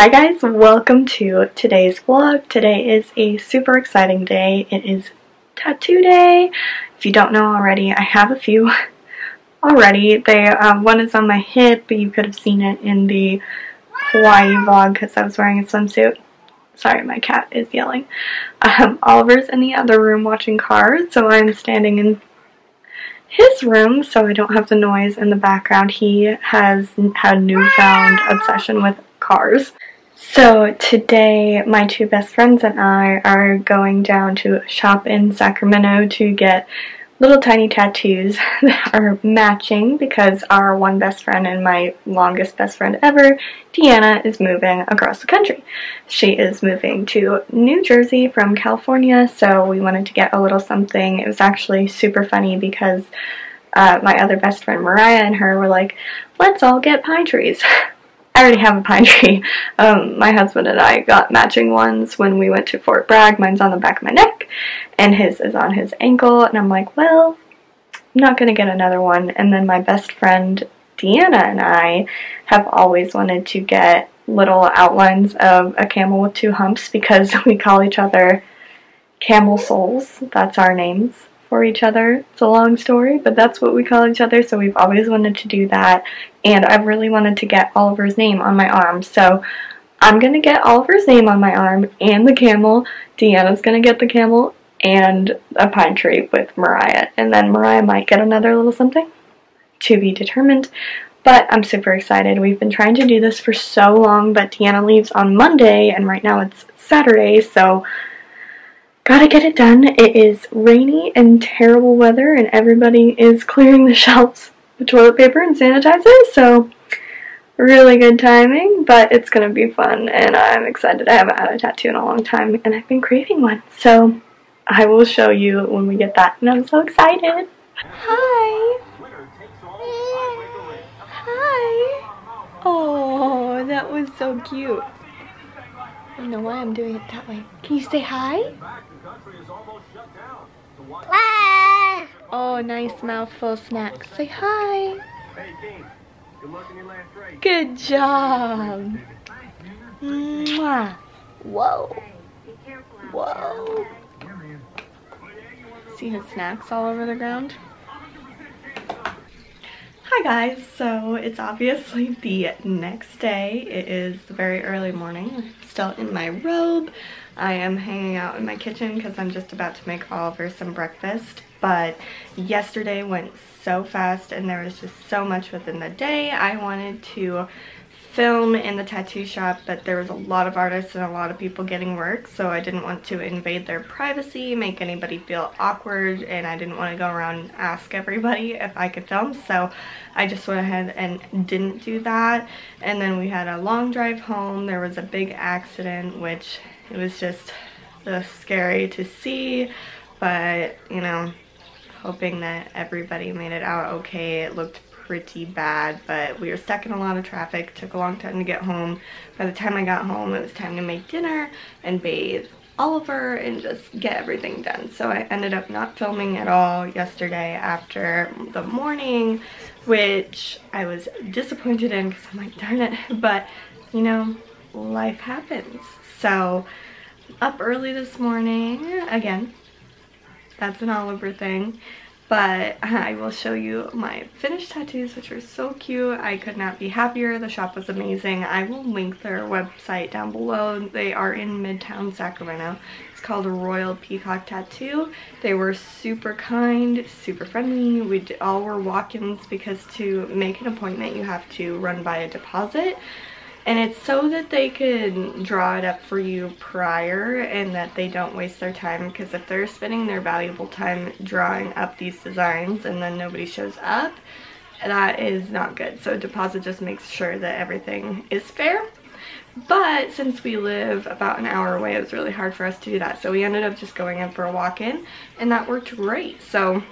Hi guys, welcome to today's vlog. Today is a super exciting day. It is tattoo day. If you don't know already, I have a few already. One is on my hip, but you could have seen it in the Hawaii vlog because I was wearing a swimsuit. Sorry, my cat is yelling. Oliver's in the other room watching Cars, so I'm standing in his room so I don't have the noise in the background. He has had a newfound obsession with Cars. So today my two best friends and I are going down to a shop in Sacramento to get little tiny tattoos that are matching because our one best friend and my longest best friend ever, Deanna, is moving across the country. She is moving to New Jersey from California, so we wanted to get a little something. It was actually super funny because my other best friend Mariah and her were like, let's all get pine trees. I already have a pine tree. My husband and I got matching ones when we went to Fort Bragg. Mine's on the back of my neck, and his is on his ankle, and I'm like, well, I'm not gonna get another one. And then my best friend Deanna and I have always wanted to get little outlines of a camel with two humps because we call each other camel souls. That's our names for each other. It's a long story, but that's what we call each other, so we've always wanted to do that, and I've really wanted to get Oliver's name on my arm, so I'm gonna get Oliver's name on my arm and the camel. Deanna's gonna get the camel and a pine tree with Mariah, and then Mariah might get another little something, to be determined, but I'm super excited. We've been trying to do this for so long, but Deanna leaves on Monday, and right now it's Saturday, so gotta get it done. It is rainy and terrible weather, and everybody is clearing the shelves with toilet paper and sanitizer, so really good timing, but it's gonna be fun, and I'm excited. I haven't had a tattoo in a long time, and I've been craving one, so I will show you when we get that, and I'm so excited. Hi! Hi! Oh, that was so cute. I don't know why I'm doing it that way. Can you say hi? Oh, nice mouthful of snacks. Say hi. Good job. Mwah. Whoa. Whoa. See his snacks all over the ground? Hi guys, so it's obviously the next day. It is the very early morning. I'm still in my robe. I am hanging out in my kitchen because I'm just about to make Oliver some breakfast. But yesterday went so fast and there was just so much within the day. I wanted to film in the tattoo shop, but there was a lot of artists and a lot of people getting work, so I didn't want to invade their privacy, make anybody feel awkward, and I didn't want to go around and ask everybody if I could film, so I just went ahead and didn't do that. And then we had a long drive home. There was a big accident, which it was just scary to see, but you know, hoping that everybody made it out okay. It looked pretty bad, but we were stuck in a lot of traffic. Took a long time to get home. By the time I got home, it was time to make dinner and bathe Oliver and just get everything done. So I ended up not filming at all yesterday after the morning, which I was disappointed in because I'm like, darn it, but you know, life happens. So up early this morning, again, that's an Oliver thing. But I will show you my finished tattoos, which are so cute. I could not be happier. The shop was amazing. I will link their website down below. They are in Midtown Sacramento. It's called Royal Peacock Tattoo. They were super kind, super friendly. We all were walk-ins because to make an appointment you have to run by a deposit. And it's so that they can draw it up for you prior and that they don't waste their time, because if they're spending their valuable time drawing up these designs and then nobody shows up, that is not good. So a deposit just makes sure that everything is fair. But since we live about an hour away, it was really hard for us to do that. So we ended up just going in for a walk-in, and that worked great. So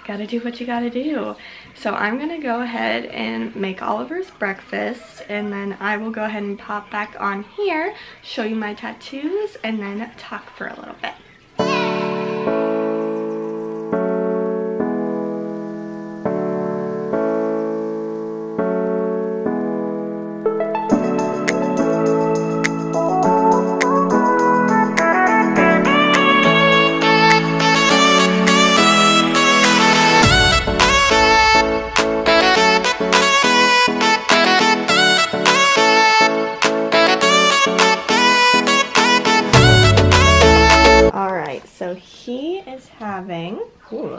gotta do what you gotta do. So I'm gonna go ahead and make Oliver's breakfast, and then I will go ahead and pop back on here, show you my tattoos, and then talk for a little bit.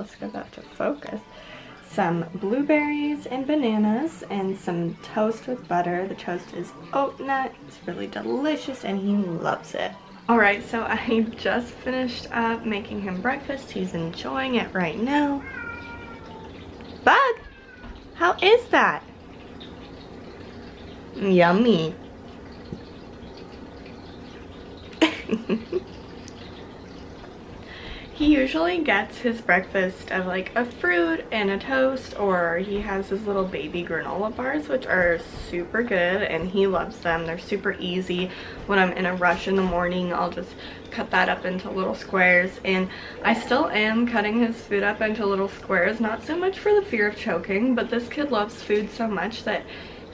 let's get that to focus. Some blueberries and bananas and some toast with butter. The toast is oat nut. It's really delicious and he loves it. Alright, so I just finished up making him breakfast. He's enjoying it right now. Bug! How is that? Yummy. He usually gets his breakfast of like a fruit and a toast, or he has his little baby granola bars, which are super good and he loves them. They're super easy. When I'm in a rush in the morning, I'll just cut that up into little squares, and I still am cutting his food up into little squares, not so much for the fear of choking, but this kid loves food so much that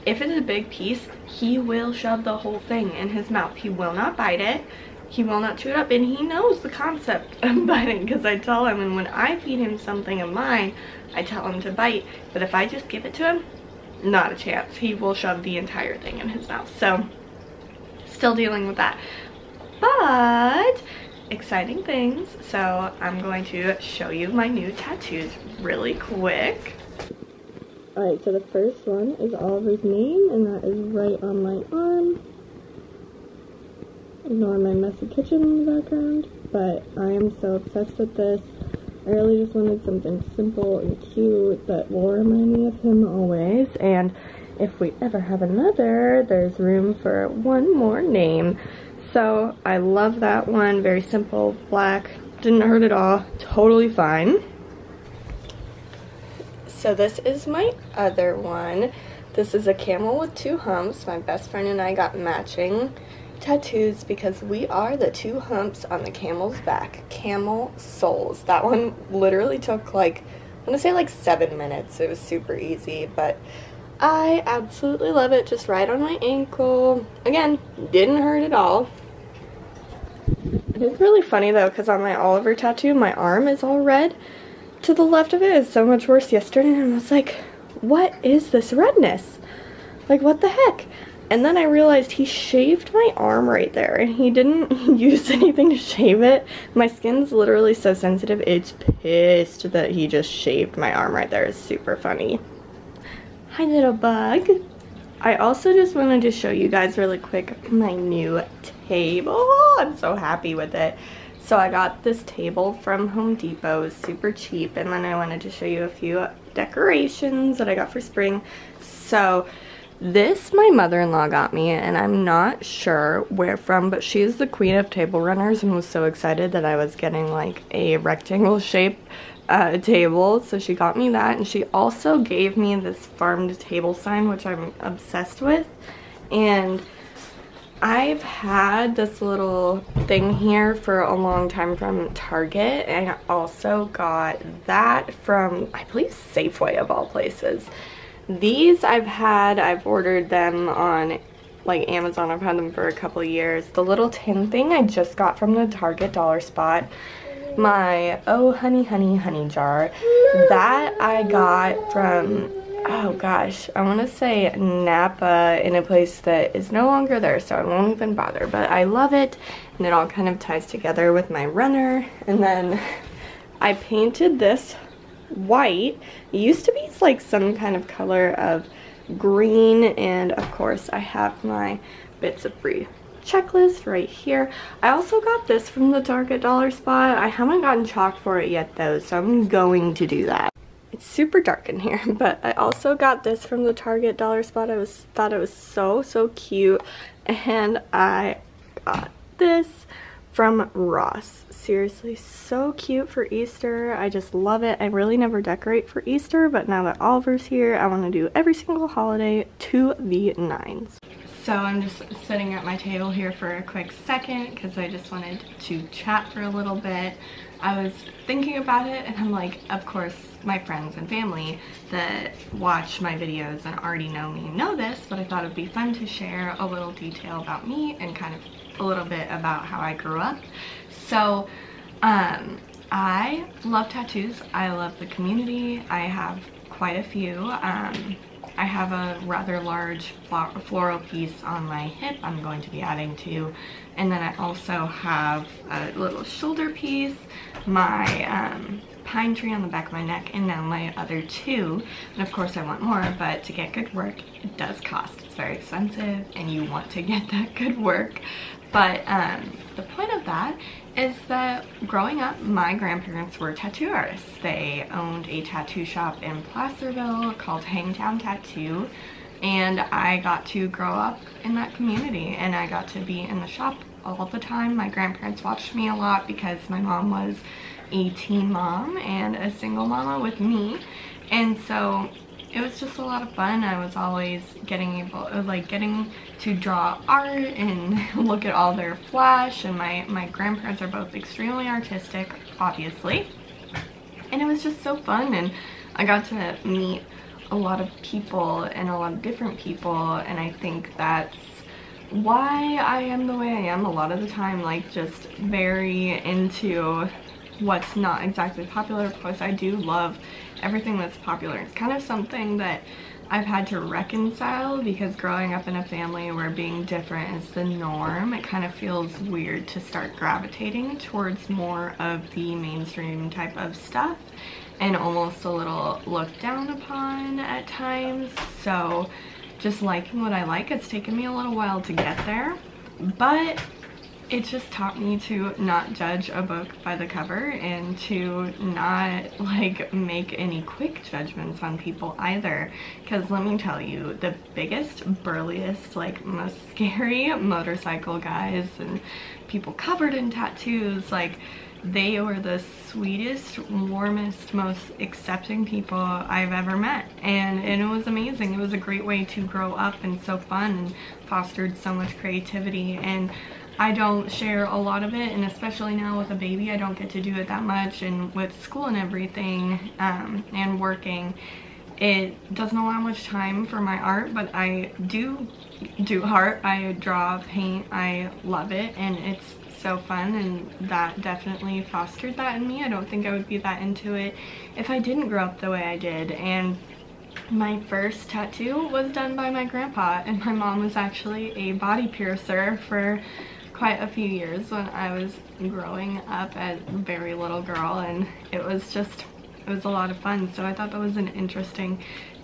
if it's a big piece, he will shove the whole thing in his mouth. He will not bite it. He will not chew it up, and he knows the concept of biting because I tell him, and when I feed him something of mine, I tell him to bite, but if I just give it to him, not a chance. He will shove the entire thing in his mouth. So, still dealing with that. But, exciting things. So, I'm going to show you my new tattoos really quick. Alright, so the first one is Oliver's name, and that is right on my arm. Ignore my messy kitchen in the background, but I am so obsessed with this. I really just wanted something simple and cute that will remind me of him always, and if we ever have another, there's room for one more name. So I love that one. Very simple, black, didn't hurt at all, totally fine. So this is my other one. This is a camel with 2 humps. My best friend and I got matching tattoos because we are the 2 humps on the camel's back. Camel souls. That one literally took like, I'm gonna say like 7 minutes. It was super easy, but I absolutely love it. Just right on my ankle. Again, didn't hurt at all. It's really funny though, because on my Oliver tattoo, my arm is all red. To the left of it is so much worse yesterday, and I was like, what is this redness? Like, what the heck? And then I realized he shaved my arm right there, and he didn't use anything to shave it. My skin's literally so sensitive, it's pissed that he just shaved my arm right there. It's super funny. Hi, little bug. I also just wanted to show you guys really quick my new table. I'm so happy with it. So I got this table from Home Depot, super cheap, and then I wanted to show you a few decorations that I got for spring. So this my mother-in-law got me, and I'm not sure where from, but she is the queen of table runners and was so excited that I was getting like a rectangle shape table. So she got me that, and she also gave me this farmed table sign, which I'm obsessed with. And I've had this little thing here for a long time from Target, and I also got that from, I believe, Safeway of all places. These I've ordered them on like Amazon. I've had them for a couple of years. The little tin thing I just got from the Target dollar spot. My Oh Honey Honey Honey jar, that I got from, oh gosh, I want to say Napa, in a place that is no longer there, so I won't even bother, but I love it, and it all kind of ties together with my runner. And then I painted this white. It used to be like some kind of color of green, and of course I have my Bits of Brie checklist right here. I also got this from the Target dollar spot. I haven't gotten chalk for it yet though, so I'm going to do that. It's super dark in here, but I also got this from the Target dollar spot. I thought it was so cute, and I got this from Ross. Seriously, so cute for Easter. I just love it. I really never decorate for Easter, but now that Oliver's here, I want to do every single holiday to the nines. So I'm just sitting at my table here for a quick second because I just wanted to chat for a little bit. I was thinking about it, and I'm like, of course, my friends and family that watch my videos and already know me know this, but I thought it'd be fun to share a little detail about me and kind of a little bit about how I grew up. So I love tattoos. I love the community. I have quite a few. I have a rather large floral piece on my hip I'm going to be adding to, and then I also have a little shoulder piece. My pine tree on the back of my neck, and now my other two. And of course I want more, but to get good work, it does cost. It's very expensive and you want to get that good work. But the point of that is that growing up, my grandparents were tattoo artists. They owned a tattoo shop in Placerville called Hangtown Tattoo, and I got to grow up in that community, and I got to be in the shop all the time. My grandparents watched me a lot because my mom was a teen mom and a single mama with me, and so it was just a lot of fun. I was always getting to draw art and look at all their flash, and my grandparents are both extremely artistic, obviously, and it was just so fun. And I got to meet a lot of people and a lot of different people, and I think that's why I am the way I am a lot of the time, like just very into what's not exactly popular. Of course, I do love everything that's popular. It's kind of something that I've had to reconcile, because growing up in a family where being different is the norm, it kind of feels weird to start gravitating towards more of the mainstream type of stuff, and almost a little looked down upon at times. So just liking what I like, it's taken me a little while to get there, but it just taught me to not judge a book by the cover, and to not like make any quick judgments on people either. Because let me tell you, the biggest, burliest, like most scary motorcycle guys and people covered in tattoos, like they were the sweetest, warmest, most accepting people I've ever met, and it was amazing. It was a great way to grow up, and so fun, and fostered so much creativity. And I don't share a lot of it, and especially now with a baby, I don't get to do it that much, and with school and everything, and working, it doesn't allow much time for my art. But I do art. I draw, paint, I love it, and it's so fun, and that definitely fostered that in me. I don't think I would be that into it if I didn't grow up the way I did. And my first tattoo was done by my grandpa, and my mom was actually a body piercer for quite a few years when I was growing up as a very little girl, and it was a lot of fun. So I thought that was an interesting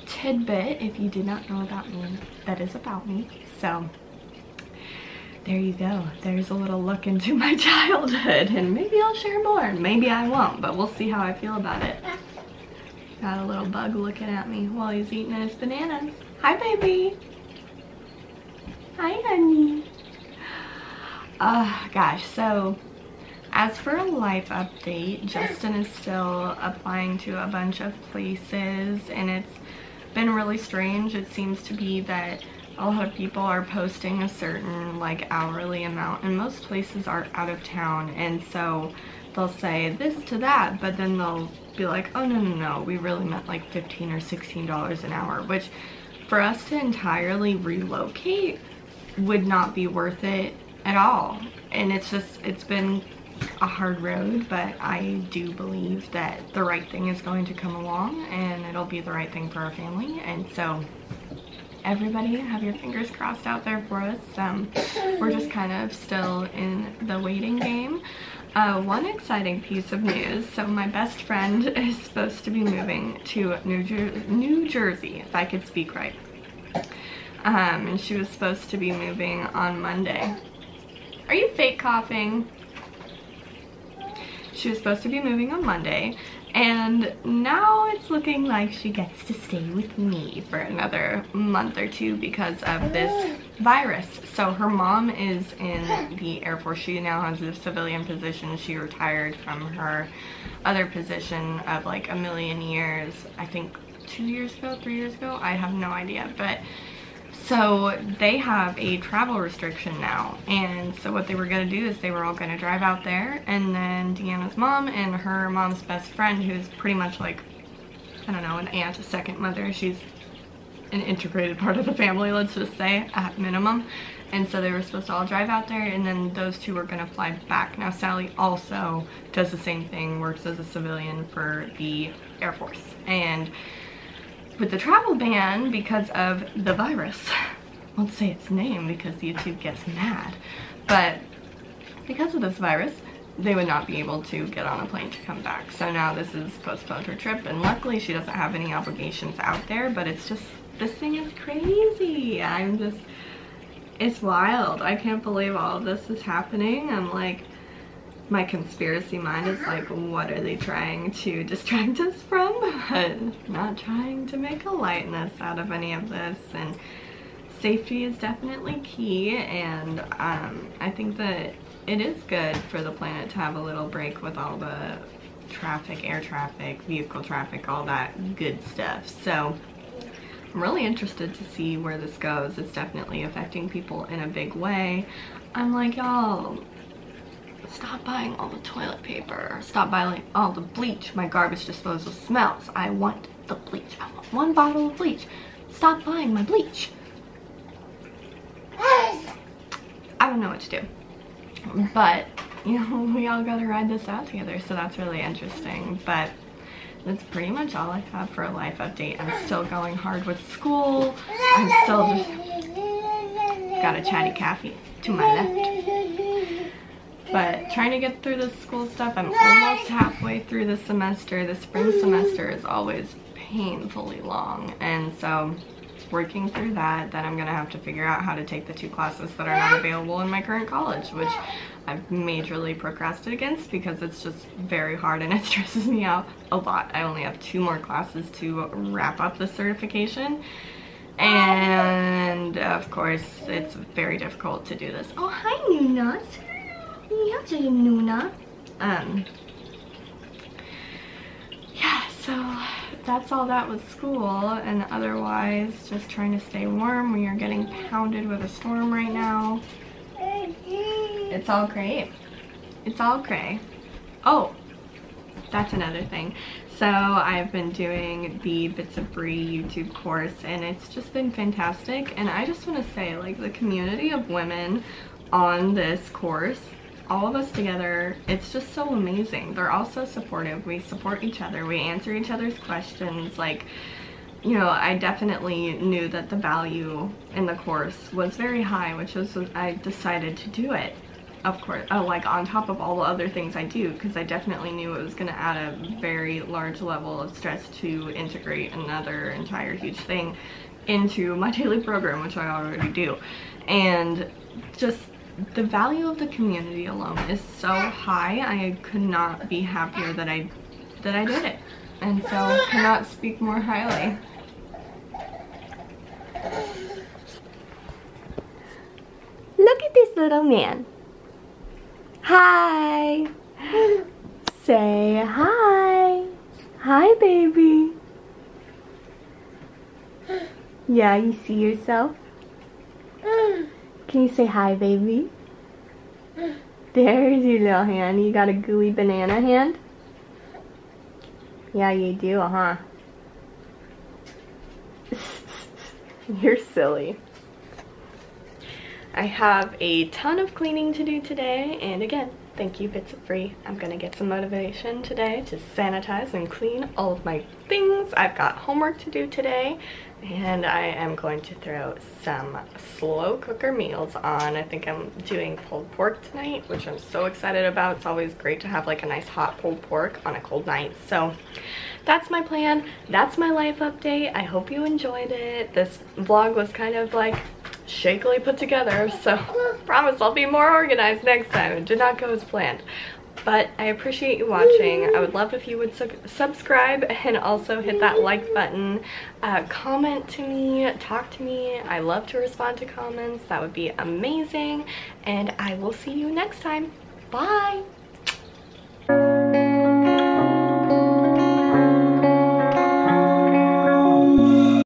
tidbit. If you did not know about me, that is about me. So there you go. There's a little look into my childhood, and maybe I'll share more, maybe I won't, but we'll see how I feel about it. Got a little bug looking at me while he's eating his bananas. Hi, baby. Hi, honey. Gosh, so as for a life update, Justin is still applying to a bunch of places, and it's been really strange. It seems to be that a lot of people are posting a certain like hourly amount, and most places are out of town, and so they'll say this to that, but then they'll be like, oh no, we really meant like $15 or $16 an hour, which for us to entirely relocate would not be worth it at all. And it's been a hard road, but I do believe that the right thing is going to come along, and it'll be the right thing for our family. And so everybody have your fingers crossed out there for us. We're just kind of still in the waiting game. One exciting piece of news, so my best friend is supposed to be moving to New Jersey, if I could speak right. And she was supposed to be moving on Monday. Are you fake coughing? She was supposed to be moving on Monday, and now it's looking like she gets to stay with me for another month or two because of this virus. So her mom is in the Air Force. She now has a civilian position. She retired from her other position of like a million years, I think 2 years ago, 3 years ago, I have no idea. But so they have a travel restriction now, and so what they were going to do is they were all going to drive out there, and then Deanna's mom and her mom's best friend, who's pretty much like, I don't know, an aunt, a second mother, she's an integrated part of the family, let's just say, at minimum. And so they were supposed to all drive out there, and then those two were going to fly back. Now Sally also does the same thing, works as a civilian for the Air Force, and with the travel ban because of the virus, I won't say its name because YouTube gets mad, but because of this virus, they would not be able to get on a plane to come back. So now this is postponed her trip, and luckily she doesn't have any obligations out there, but it's just, this thing is crazy. It's wild. I can't believe all of this is happening. I'm like, my conspiracy mind is like, what are they trying to distract us from? But not trying to make a lightness out of any of this. And safety is definitely key, and I think that it is good for the planet to have a little break with all the traffic, air traffic, vehicle traffic, all that good stuff. So I'm really interested to see where this goes. It's definitely affecting people in a big way. I'm like, y'all, stop buying all the toilet paper. Stop buying all the bleach. My garbage disposal smells. I want the bleach. I want 1 bottle of bleach. Stop buying my bleach. I don't know what to do. But, you know, we all gotta ride this out together, so that's really interesting. But that's pretty much all I have for a life update. I'm still going hard with school. I'm still just got a chatty Cathy to my left. But trying to get through this school stuff. I'm almost halfway through the semester. The spring semester is always painfully long, and so working through that, then I'm gonna have to figure out how to take the 2 classes that are not available in my current college, which I've majorly procrastinated against because it's just very hard and it stresses me out a lot. I only have 2 more classes to wrap up the certification, and of course it's very difficult to do this. Oh, hi Nuna. How's you, Nuna? Yeah, so that's all that with school, and otherwise just trying to stay warm. We are getting pounded with a storm right now. It's all great. It's all great. Oh, that's another thing. So I've been doing the Bits of Brie YouTube course, and it's just been fantastic. And I just want to say, like, the community of women on this course, all of us together, it's just so amazing. They're all so supportive. We support each other. We answer each other's questions. Like, you know, I definitely knew that the value in the course was very high, which was I decided to do it. Of course, like on top of all the other things I do, because I definitely knew it was going to add a very large level of stress to integrate another entire huge thing into my daily program, which I already do. And just the value of the community alone is so high. I could not be happier that I did it, and so cannot speak more highly. Look at this little man. Hi. Say hi. Hi, baby. Yeah, you see yourself? Can you say hi, baby? There's your little hand. You got a gooey banana hand? Yeah, you do, huh? You're silly. I have a ton of cleaning to do today, and again, thank you, Bits of Brie. I'm gonna get some motivation today to sanitize and clean all of my things. I've got homework to do today, and I am going to throw some slow cooker meals on. I think I'm doing pulled pork tonight, which I'm so excited about. It's always great to have like a nice hot pulled pork on a cold night. So that's my plan. That's my life update. I hope you enjoyed it. This vlog was kind of like shakily put together, so promise I'll be more organized next time. It did not go as planned, but I appreciate you watching. I would love if you would subscribe and also hit that like button. Comment to me, talk to me. I love to respond to comments. That would be amazing, and I will see you next time. Bye.